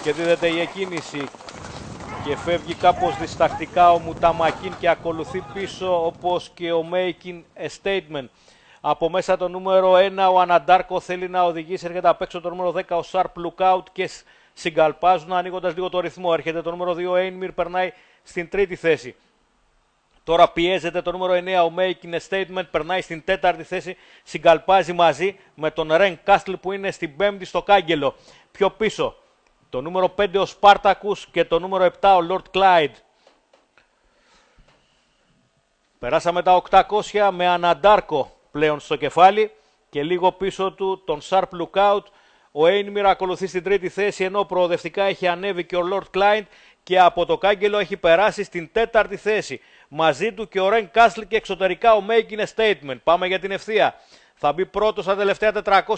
και δίδεται η εκκίνηση και φεύγει κάπως διστακτικά ο Μουταμακίν και ακολουθεί πίσω όπως και ο Making a Statement. Από μέσα το νούμερο 1 ο Αναντάρκο θέλει να οδηγήσει, έρχεται απ' έξω το νούμερο 10 ο Sharp Lookout και συγκαλπάζουν ανοίγοντας λίγο το ρυθμό. Έρχεται το νούμερο 2 ο Ainmir, περνάει στην τρίτη θέση. Τώρα πιέζεται το νούμερο 9 ο Making a Statement, περνάει στην τέταρτη θέση, συγκαλπάζει μαζί με τον Ren Castle που είναι στην πέμπτη στο κάγκελο. Πιο πίσω το νούμερο 5 ο Spartacus και το νούμερο 7 ο Lord Clyde. Περάσαμε τα 800 με Αναντάρκο πλέον στο κεφάλι και λίγο πίσω του τον Sharp Lookout. Ο Ainmir ακολουθεί στην τρίτη θέση, ενώ προοδευτικά έχει ανέβει και ο Lord Clyde και από το κάγκελο έχει περάσει στην τέταρτη θέση. Μαζί του και ο Ren Castle και εξωτερικά ο Making a Statement. Πάμε για την ευθεία. Θα μπει πρώτος στα τελευταία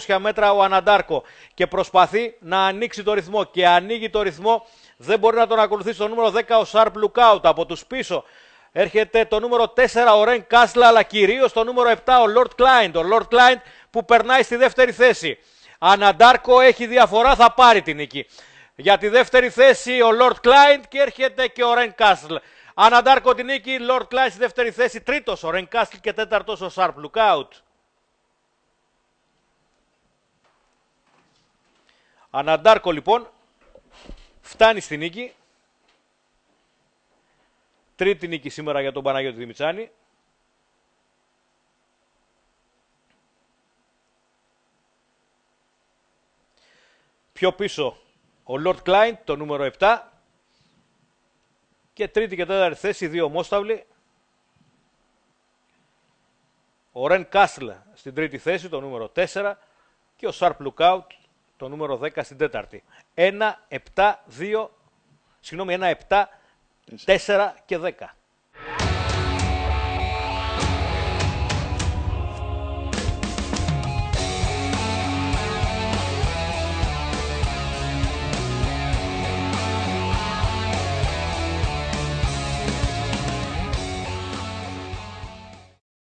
400 μέτρα ο Αναντάρκο και προσπαθεί να ανοίξει το ρυθμό και ανοίγει το ρυθμό. Δεν μπορεί να τον ακολουθήσει το νούμερο 10 ο Sharp Lookout. Από τους πίσω έρχεται το νούμερο 4 ο Ren Castle, αλλά κυρίως το νούμερο 7 ο Lord Clyde. Ο Lord Clyde που περνάει στη δεύτερη θέση. Αναντάρκο έχει διαφορά, θα πάρει την νίκη. Για τη δεύτερη θέση ο Lord Clyde και έρχεται και ο Ren Castle. Αναντάρκο την νίκη, Lord Clyde στη δεύτερη θέση, τρίτος ο Ren Castle και τέταρτος ο Sharp Lookout. Αναντάρκο λοιπόν φτάνει στη νίκη. Τρίτη νίκη σήμερα για τον Παναγιώτη Δημητσάνη. Πιο πίσω ο Lord Clyde, το νούμερο 7. Και τρίτη και τέταρτη θέση, δύο ομόσταυλοι. Ο Ren Castle στην τρίτη θέση, το νούμερο 4. Και ο Sharp Lookout, το νούμερο 10 στην τέταρτη. 1, 7, 4 και 10.